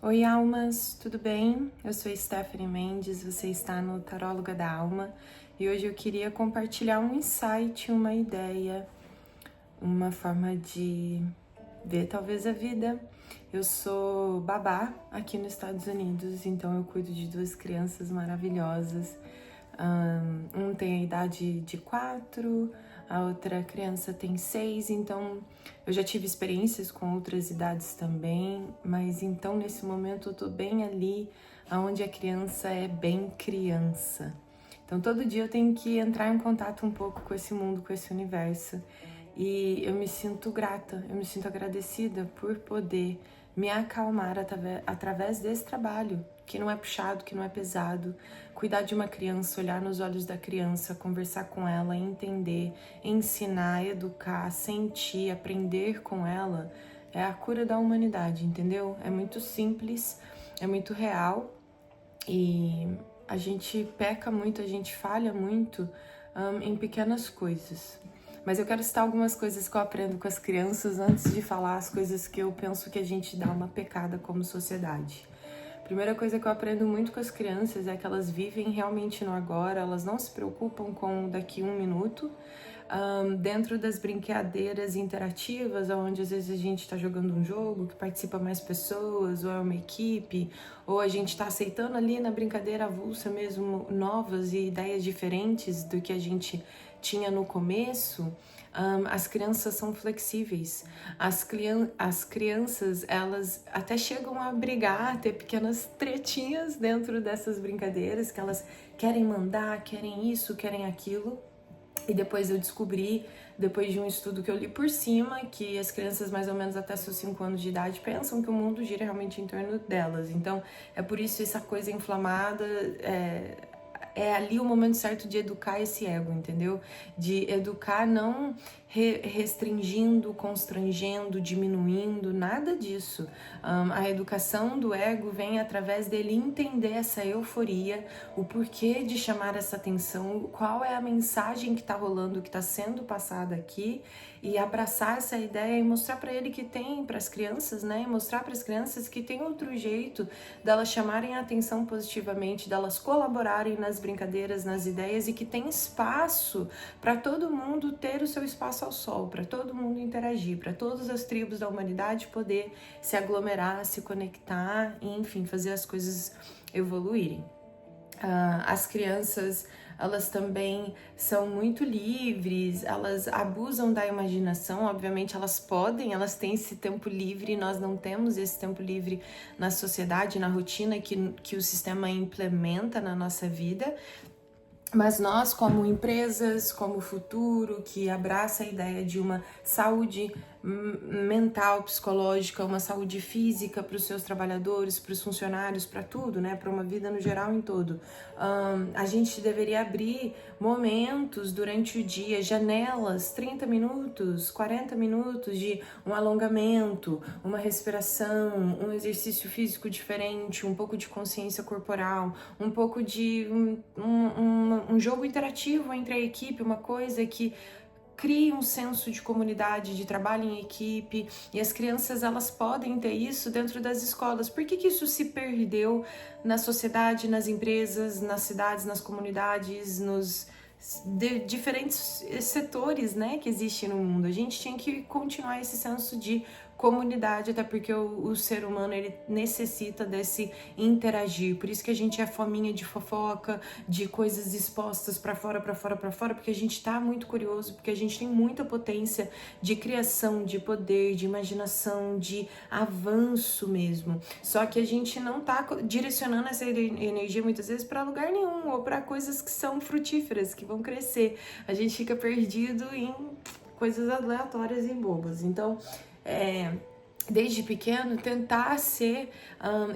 Oi, almas, tudo bem? Eu sou Stephanie Mendes, você está no Taróloga da Alma e hoje eu queria compartilhar um insight, uma ideia, uma forma de ver talvez a vida. Eu sou babá aqui nos Estados Unidos, então eu cuido de duas crianças maravilhosas. Um tem a idade de 4, a outra criança tem 6, então eu já tive experiências com outras idades também, mas então nesse momento eu tô bem ali, onde a criança é bem criança. Então todo dia eu tenho que entrar em contato um pouco com esse mundo, com esse universo. E eu me sinto grata, eu me sinto agradecida por poder me acalmar através desse trabalho, que não é puxado, que não é pesado. Cuidar de uma criança, olhar nos olhos da criança, conversar com ela, entender, ensinar, educar, sentir, aprender com ela, é a cura da humanidade, entendeu? É muito simples, é muito real e a gente peca muito, a gente falha muito em pequenas coisas. Mas eu quero citar algumas coisas que eu aprendo com as crianças antes de falar as coisas que eu penso que a gente dá uma pecada como sociedade. Primeira coisa que eu aprendo muito com as crianças é que elas vivem realmente no agora, elas não se preocupam com daqui um minuto. Dentro das brincadeiras interativas, onde às vezes a gente está jogando um jogo que participa mais pessoas, ou é uma equipe, ou a gente está aceitando ali na brincadeira avulsa mesmo novas e ideias diferentes do que a gente tinha no começo. As crianças são flexíveis. As crianças, elas até chegam a brigar, a ter pequenas tretinhas dentro dessas brincadeiras, que elas querem mandar, querem isso, querem aquilo. E depois eu descobri, depois de um estudo que eu li por cima, que as crianças mais ou menos até seus 5 anos de idade pensam que o mundo gira realmente em torno delas. Então, é por isso essa coisa inflamada, é ali o momento certo de educar esse ego, entendeu? De educar não restringindo, constrangendo, diminuindo, nada disso. A educação do ego vem através dele entender essa euforia, o porquê de chamar essa atenção, qual é a mensagem que está rolando, que está sendo passada aqui, e abraçar essa ideia e mostrar para ele que tem, para as crianças, né? E mostrar para as crianças que tem outro jeito delas chamarem a atenção positivamente, delas colaborarem nas brincadeiras, nas ideias, e que tem espaço para todo mundo ter o seu espaço ao sol, para todo mundo interagir, para todas as tribos da humanidade poder se aglomerar, se conectar e, enfim, fazer as coisas evoluírem. As crianças, elas também são muito livres, elas abusam da imaginação, obviamente elas têm esse tempo livre, nós não temos esse tempo livre na sociedade, na rotina que o sistema implementa na nossa vida. Mas nós, como empresas, como futuro, que abraça a ideia de uma saúde mental, psicológica, uma saúde física para os seus trabalhadores, para os funcionários, para tudo, né? Para uma vida no geral em todo. A gente deveria abrir momentos durante o dia, janelas, 30 minutos, 40 minutos de um alongamento, uma respiração, um exercício físico diferente, um pouco de consciência corporal, um pouco de um jogo interativo entre a equipe, uma coisa que cria um senso de comunidade, de trabalho em equipe, e as crianças, elas podem ter isso dentro das escolas. Por que isso se perdeu na sociedade, nas empresas, nas cidades, nas comunidades, nos diferentes setores, né, que existem no mundo? A gente tinha que continuar esse senso de comunidade, até porque o ser humano, ele necessita desse interagir. Por isso que a gente é fominha de fofoca, de coisas expostas para fora, porque a gente tá muito curioso, porque a gente tem muita potência de criação, de poder, de imaginação, de avanço mesmo. Só que a gente não tá direcionando essa energia muitas vezes para lugar nenhum, ou para coisas que são frutíferas, que vão crescer. A gente fica perdido em coisas aleatórias e bobas. Então, desde pequeno, tentar ser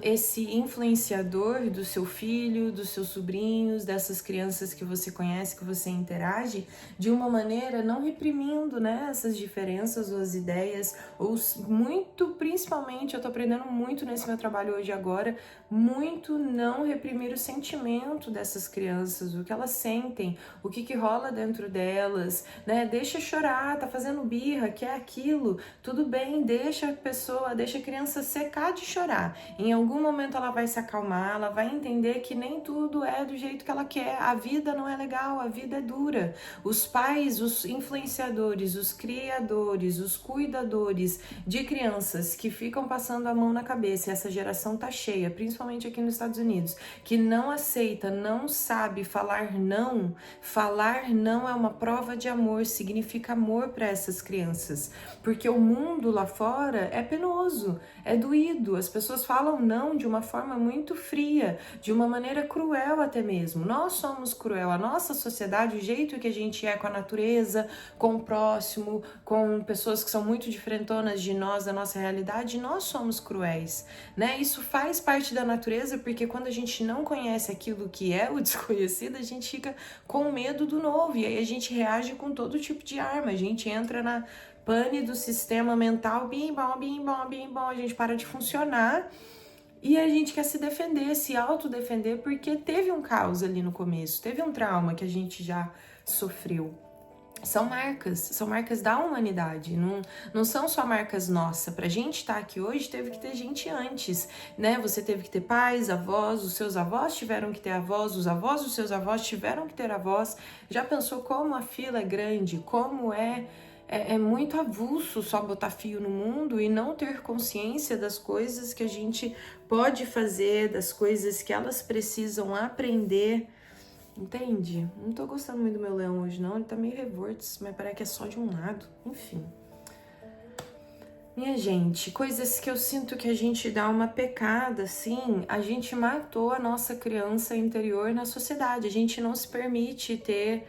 esse influenciador do seu filho, dos seus sobrinhos, dessas crianças que você conhece, que você interage, de uma maneira não reprimindo, né, essas diferenças ou as ideias, ou muito, principalmente, eu tô aprendendo muito nesse meu trabalho hoje agora, muito não reprimir o sentimento dessas crianças, o que elas sentem, o que rola dentro delas, né, deixa chorar, tá fazendo birra, quer aquilo, tudo bem, deixa a pessoa pessoa, deixa a criança secar de chorar. Em algum momento ela vai se acalmar, ela vai entender que nem tudo é do jeito que ela quer. A vida não é legal, a vida é dura. Os pais, os influenciadores, os criadores, os cuidadores de crianças que ficam passando a mão na cabeça, e essa geração tá cheia, principalmente aqui nos Estados Unidos, que não aceita, não sabe falar não. Falar não é uma prova de amor, significa amor para essas crianças, porque o mundo lá fora é penoso, é doído, as pessoas falam não de uma forma muito fria, de uma maneira cruel até mesmo. Nós somos cruel, a nossa sociedade, o jeito que a gente é com a natureza, com o próximo, com pessoas que são muito diferentonas de nós, da nossa realidade, nós somos cruéis, né? Isso faz parte da natureza, porque quando a gente não conhece aquilo que é o desconhecido, a gente fica com medo do novo, e aí a gente reage com todo tipo de arma, a gente entra na pane do sistema mental, bim, bom, bim, bom, bim, bom, a gente para de funcionar e a gente quer se defender, se autodefender, porque teve um caos ali no começo, teve um trauma que a gente já sofreu. São marcas da humanidade, não são só marcas nossas. Pra gente estar aqui hoje, teve que ter gente antes, né? Você teve que ter pais, avós, os seus avós tiveram que ter avós, os avós dos seus avós tiveram que ter avós. Já pensou como a fila é grande, como é muito avulso só botar fio no mundo e não ter consciência das coisas que a gente pode fazer, das coisas que elas precisam aprender. Entende? Não tô gostando muito do meu leão hoje, não. Ele tá meio revolto, mas parece que é só de um lado. Enfim. Minha gente, coisas que eu sinto que a gente dá uma pecada, assim, a gente matou a nossa criança interior na sociedade. A gente não se permite ter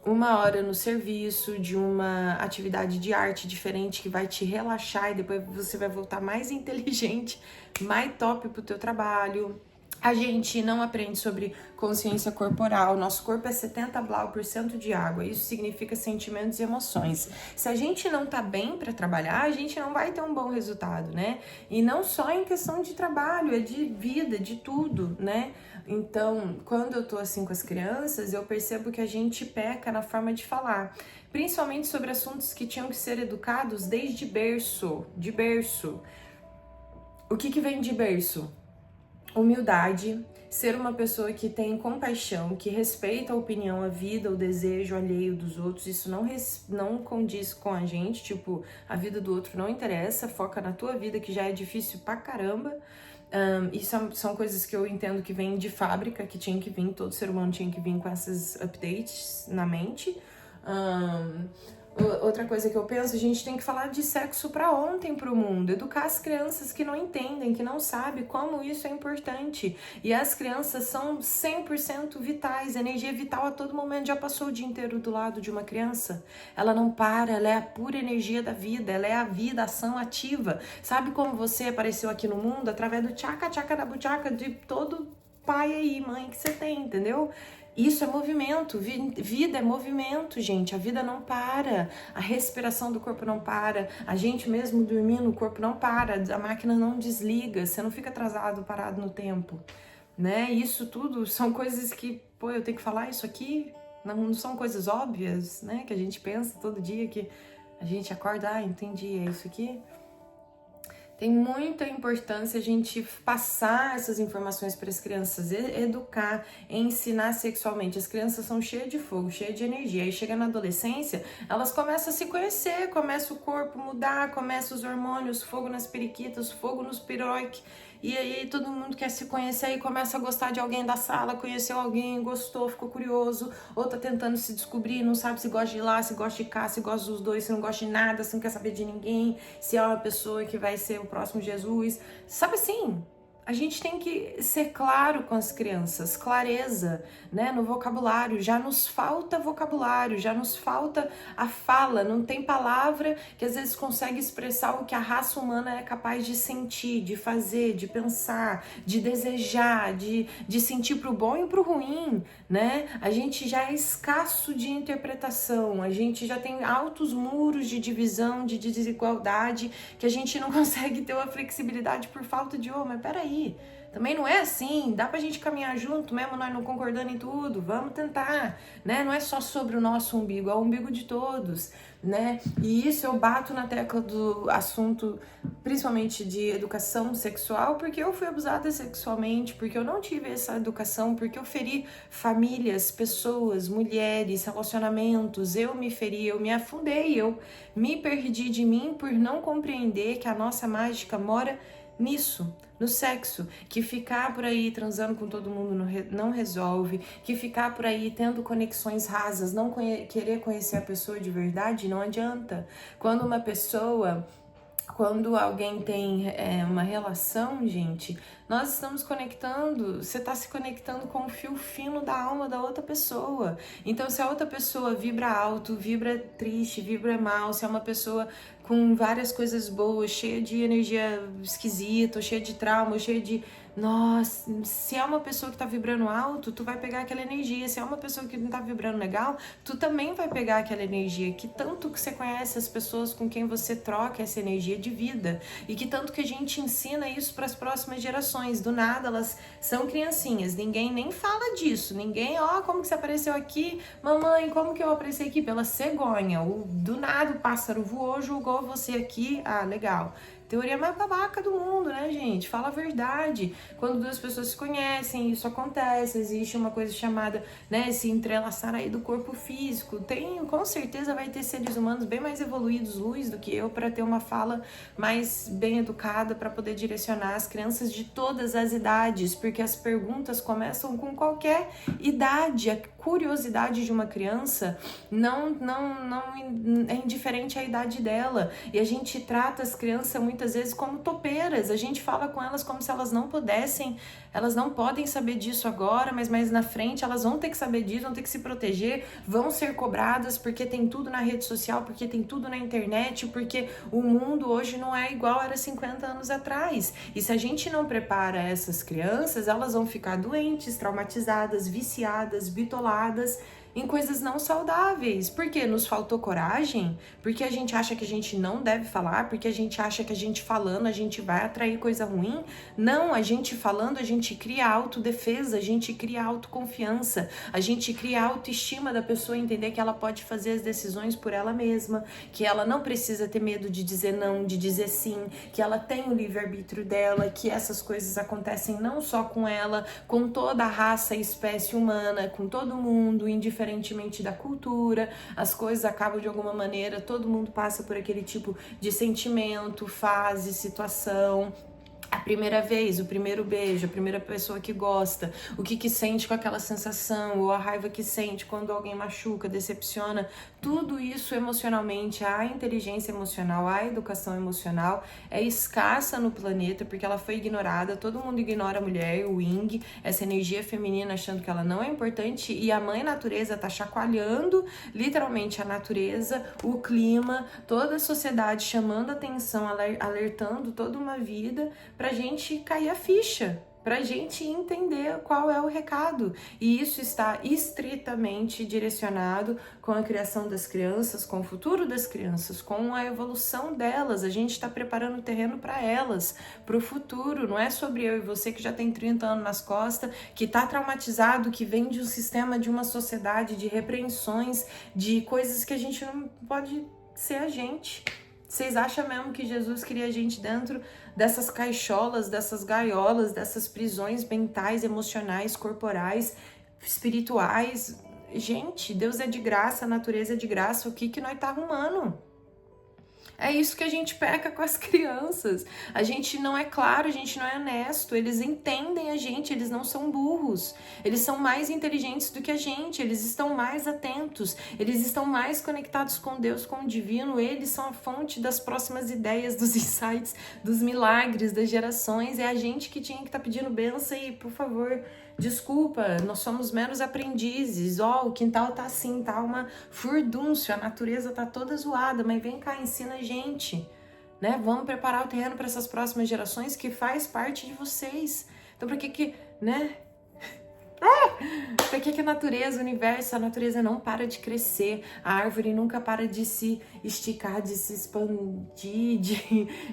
uma hora no serviço de uma atividade de arte diferente que vai te relaxar e depois você vai voltar mais inteligente, mais top pro teu trabalho. A gente não aprende sobre consciência corporal. Nosso corpo é 70% de água. Isso significa sentimentos e emoções. Se a gente não tá bem para trabalhar, a gente não vai ter um bom resultado, né? E não só em questão de trabalho, é de vida, de tudo, né? Então, quando eu tô assim com as crianças, eu percebo que a gente peca na forma de falar, principalmente sobre assuntos que tinham que ser educados desde berço, de berço. O que vem de berço? Humildade, ser uma pessoa que tem compaixão, que respeita a opinião, a vida, o desejo alheio dos outros. Isso não condiz com a gente, tipo, a vida do outro não interessa, foca na tua vida, que já é difícil pra caramba. Isso são coisas que eu entendo que vêm de fábrica, que tinha que vir, todo ser humano tinha que vir com esses updates na mente. Outra coisa que eu penso, a gente tem que falar de sexo para ontem pro mundo, educar as crianças que não entendem, que não sabem como isso é importante. E as crianças são 100% vitais, energia vital a todo momento. Já passou o dia inteiro do lado de uma criança? Ela não para, ela é a pura energia da vida, ela é a vida, a ação ativa. Sabe como você apareceu aqui no mundo? Através do tchaca-tchaca da buchaca de todo pai aí, mãe que você tem, entendeu? Isso é movimento, vida é movimento, gente, a vida não para, a respiração do corpo não para, a gente mesmo dormindo, o corpo não para, a máquina não desliga, você não fica atrasado, parado no tempo, né? Isso tudo são coisas que, pô, eu tenho que falar isso aqui, não são coisas óbvias, né? Que a gente pensa todo dia, que a gente acorda, entendi, é isso aqui. Tem muita importância a gente passar essas informações para as crianças, educar, ensinar sexualmente. As crianças são cheias de fogo, cheias de energia. Aí chega na adolescência, elas começam a se conhecer, começa o corpo mudar, começa os hormônios, fogo nas periquitas, fogo nos piroque. E aí todo mundo quer se conhecer e começa a gostar de alguém da sala, conheceu alguém, gostou, ficou curioso, ou tá tentando se descobrir, não sabe se gosta de lá, se gosta de cá, se gosta dos dois, se não gosta de nada, se não quer saber de ninguém, se é uma pessoa que vai ser o próximo Jesus. Sabe assim? A gente tem que ser claro com as crianças, clareza, né, no vocabulário. Já nos falta vocabulário, já nos falta a fala. Não tem palavra que às vezes consegue expressar o que a raça humana é capaz de sentir, de fazer, de pensar, de desejar, de sentir pro bom e pro ruim, né? A gente já é escasso de interpretação, a gente já tem altos muros de divisão, de desigualdade, que a gente não consegue ter uma flexibilidade por falta de, mas peraí, aí. Também não é assim, dá pra gente caminhar junto, mesmo nós não concordando em tudo, vamos tentar, né? Não é só sobre o nosso umbigo, é o umbigo de todos, né? E isso eu bato na tecla do assunto, principalmente de educação sexual, porque eu fui abusada sexualmente, porque eu não tive essa educação, porque eu feri famílias, pessoas, mulheres, relacionamentos, eu me feri, eu me afundei, eu me perdi de mim por não compreender que a nossa mágica mora nisso, no sexo, que ficar por aí transando com todo mundo não resolve, que ficar por aí tendo conexões rasas, não querer conhecer a pessoa de verdade, não adianta. Quando alguém tem uma relação, gente, nós estamos conectando, você está se conectando com o fio fino da alma da outra pessoa. Então, se a outra pessoa vibra alto, vibra triste, vibra mal, se é uma pessoa com várias coisas boas, cheia de energia esquisita, cheia de trauma, cheia de... Nossa, se é uma pessoa que tá vibrando alto, tu vai pegar aquela energia. Se é uma pessoa que não tá vibrando legal, tu também vai pegar aquela energia. Que tanto que você conhece as pessoas com quem você troca essa energia de vida. E que tanto que a gente ensina isso para as próximas gerações. Do nada, elas são criancinhas. Ninguém nem fala disso. Ninguém, como que você apareceu aqui? Mamãe, como que eu apareci aqui? Pela cegonha. Do nada o pássaro voou, julgou você aqui. Ah, legal. Teoria mais babaca do mundo, né, gente? Fala a verdade. Quando duas pessoas se conhecem, isso acontece. Existe uma coisa chamada, né, se entrelaçar aí do corpo físico. Com certeza vai ter seres humanos bem mais evoluídos, luz, do que eu, para ter uma fala mais bem educada, para poder direcionar as crianças de todas as idades, porque as perguntas começam com qualquer idade. A curiosidade de uma criança não é indiferente à idade dela. E a gente trata as crianças muitas vezes como topeiras. A gente fala com elas como se elas não pudessem, elas não podem saber disso agora, mas mais na frente elas vão ter que saber disso, vão ter que se proteger, vão ser cobradas, porque tem tudo na rede social, porque tem tudo na internet, porque o mundo hoje não é igual era 50 anos atrás. E se a gente não prepara essas crianças, elas vão ficar doentes, traumatizadas, viciadas, bitoladas em coisas não saudáveis. Porque nos faltou coragem? Porque a gente acha que a gente não deve falar? Porque a gente acha que a gente falando a gente vai atrair coisa ruim? Não, a gente falando a gente cria autodefesa, a gente cria autoconfiança, a gente cria autoestima da pessoa, entender que ela pode fazer as decisões por ela mesma, que ela não precisa ter medo de dizer não, de dizer sim, que ela tem o livre-arbítrio dela, que essas coisas acontecem não só com ela, com toda a raça e espécie humana, com todo mundo, indiferentemente da cultura, as coisas acabam de alguma maneira, todo mundo passa por aquele tipo de sentimento, fase, situação. A primeira vez, o primeiro beijo, a primeira pessoa que gosta, o que sente com aquela sensação, ou a raiva que sente quando alguém machuca, decepciona, tudo isso emocionalmente, a inteligência emocional, a educação emocional é escassa no planeta porque ela foi ignorada. Todo mundo ignora a mulher, o yin, essa energia feminina, achando que ela não é importante, e a mãe natureza tá chacoalhando literalmente a natureza, o clima, toda a sociedade chamando atenção, alertando toda uma vida pra gente cair a ficha, pra gente entender qual é o recado. E isso está estritamente direcionado com a criação das crianças, com o futuro das crianças, com a evolução delas. A gente está preparando o terreno para elas, para o futuro. Não é sobre eu e você que já tem 30 anos nas costas, que está traumatizado, que vem de um sistema, de uma sociedade, de repreensões, de coisas que a gente não pode ser a gente. Vocês acham mesmo que Jesus queria a gente dentro dessas caixolas, dessas gaiolas, dessas prisões mentais, emocionais, corporais, espirituais? Gente, Deus é de graça, a natureza é de graça, o que nós tá arrumando? É isso que a gente peca com as crianças. A gente não é claro, a gente não é honesto. Eles entendem a gente, eles não são burros. Eles são mais inteligentes do que a gente, eles estão mais atentos, eles estão mais conectados com Deus, com o divino. Eles são a fonte das próximas ideias, dos insights, dos milagres, das gerações. É a gente que tinha que estar pedindo bênção e, por favor, desculpa, nós somos meros aprendizes. O quintal tá assim, tá uma furdúncio, a natureza tá toda zoada, mas vem cá, ensina a gente, né? Vamos preparar o terreno para essas próximas gerações, que faz parte de vocês. Então, por que, né? Por que a natureza, o universo, a natureza não para de crescer, a árvore nunca para de se esticar, de se expandir,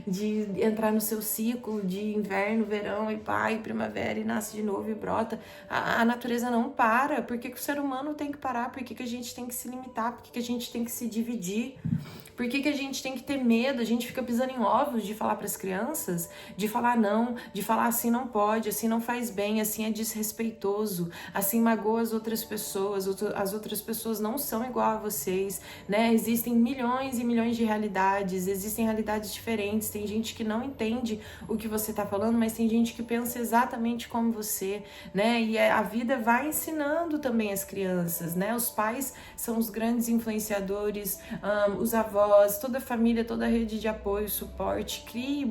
de entrar no seu ciclo de inverno, verão e primavera e nasce de novo e brota. A natureza não para. Por que o ser humano tem que parar? Por que a gente tem que se limitar? Por que a gente tem que se dividir? Por que a gente tem que ter medo? A gente fica pisando em ovos de falar para as crianças, de falar não, de falar assim não pode, assim não faz bem, assim é desrespeitoso, assim magoa as outras pessoas, as outras pessoas não são igual a vocês, né? Existem milhões e milhões de realidades, existem realidades diferentes, tem gente que não entende o que você está falando, mas tem gente que pensa exatamente como você, né? E a vida vai ensinando também as crianças, né? Os pais são os grandes influenciadores, os avós, toda a família, toda a rede de apoio, suporte, crie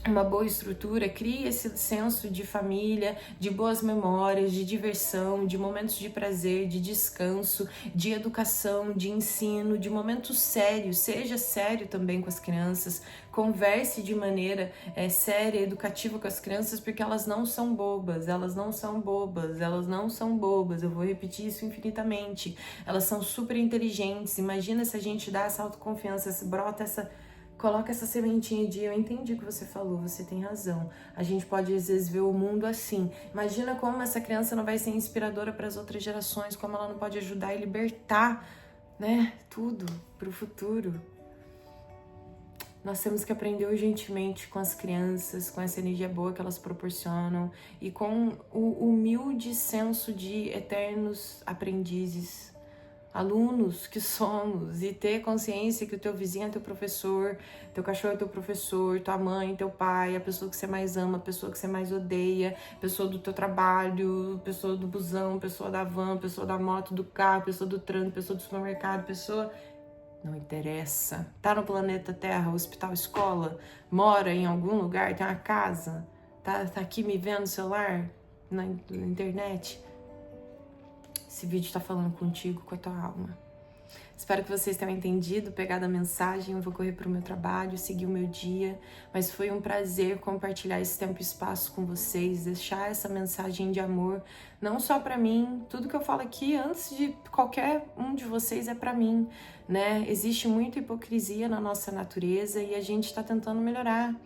uma boa estrutura, crie esse senso de família, de boas memórias, de diversão, de momentos de prazer, de descanso, de educação, de ensino, de momentos sérios. Seja sério também com as crianças, converse de maneira séria, educativa com as crianças, porque elas não são bobas, elas não são bobas, elas não são bobas. Eu vou repetir isso infinitamente. Elas são super inteligentes. Imagina se a gente dá essa autoconfiança, se brota coloca essa sementinha de eu entendi o que você falou, você tem razão. A gente pode às vezes ver o mundo assim. Imagina como essa criança não vai ser inspiradora para as outras gerações, como ela não pode ajudar e libertar, né, tudo para o futuro. Nós temos que aprender urgentemente com as crianças, com essa energia boa que elas proporcionam e com o humilde senso de eternos aprendizes, alunos que somos, e ter consciência que o teu vizinho é teu professor, teu cachorro é teu professor, tua mãe, teu pai, a pessoa que você mais ama, a pessoa que você mais odeia, a pessoa do teu trabalho, a pessoa do busão, a pessoa da van, a pessoa da moto, do carro, a pessoa do trânsito, a pessoa do supermercado, a pessoa... Não interessa. Tá no planeta Terra, hospital, escola, mora em algum lugar, tem uma casa, tá aqui me vendo no celular, na internet. Esse vídeo tá falando contigo, com a tua alma. Espero que vocês tenham entendido, pegado a mensagem. Eu vou correr pro meu trabalho, seguir o meu dia. Mas foi um prazer compartilhar esse tempo e espaço com vocês, deixar essa mensagem de amor, não só pra mim. Tudo que eu falo aqui, antes de qualquer um de vocês, é pra mim, né? Existe muita hipocrisia na nossa natureza e a gente tá tentando melhorar.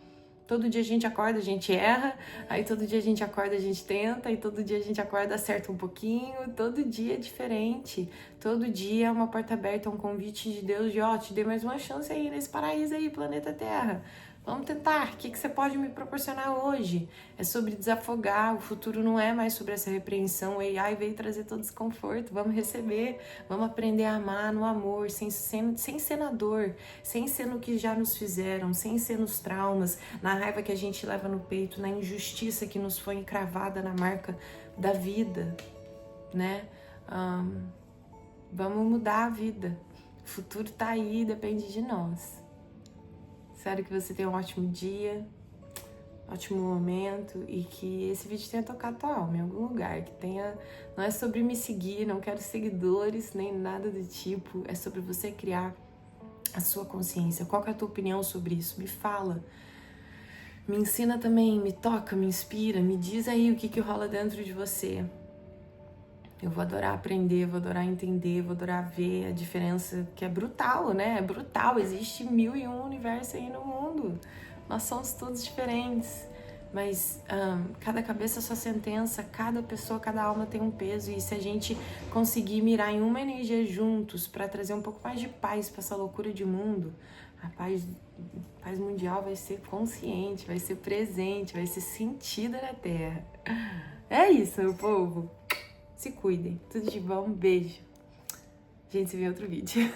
Todo dia a gente acorda, a gente erra, aí todo dia a gente acorda, a gente tenta, e todo dia a gente acorda, acerta um pouquinho, todo dia é diferente, todo dia é uma porta aberta, um convite de Deus de, te dei mais uma chance aí nesse paraíso aí, planeta Terra. Vamos tentar, o que você pode me proporcionar hoje? É sobre desafogar, o futuro não é mais sobre essa repreensão, o AI veio trazer todo desconforto, vamos receber, vamos aprender a amar no amor, sem ser na dor, sem ser no que já nos fizeram, sem ser nos traumas, na raiva que a gente leva no peito, na injustiça que nos foi encravada na marca da vida, né? Vamos mudar a vida, o futuro tá aí, depende de nós. Espero que você tenha um ótimo dia, ótimo momento e que esse vídeo tenha tocado tua alma em algum lugar, que tenha... Não é sobre me seguir, não quero seguidores, nem nada do tipo, é sobre você criar a sua consciência. Qual que é a tua opinião sobre isso? Me fala, me ensina também, me toca, me inspira, me diz aí o que rola dentro de você. Eu vou adorar aprender, vou adorar entender, vou adorar ver a diferença, que é brutal, né? É brutal, existe 1001 universos aí no mundo. Nós somos todos diferentes, mas cada cabeça é sua sentença, cada pessoa, cada alma tem um peso, e se a gente conseguir mirar em uma energia juntos para trazer um pouco mais de paz para essa loucura de mundo, a paz mundial vai ser consciente, vai ser presente, vai ser sentida na Terra. É isso, meu povo. Se cuidem. Tudo de bom. Um beijo. A gente se vê em outro vídeo.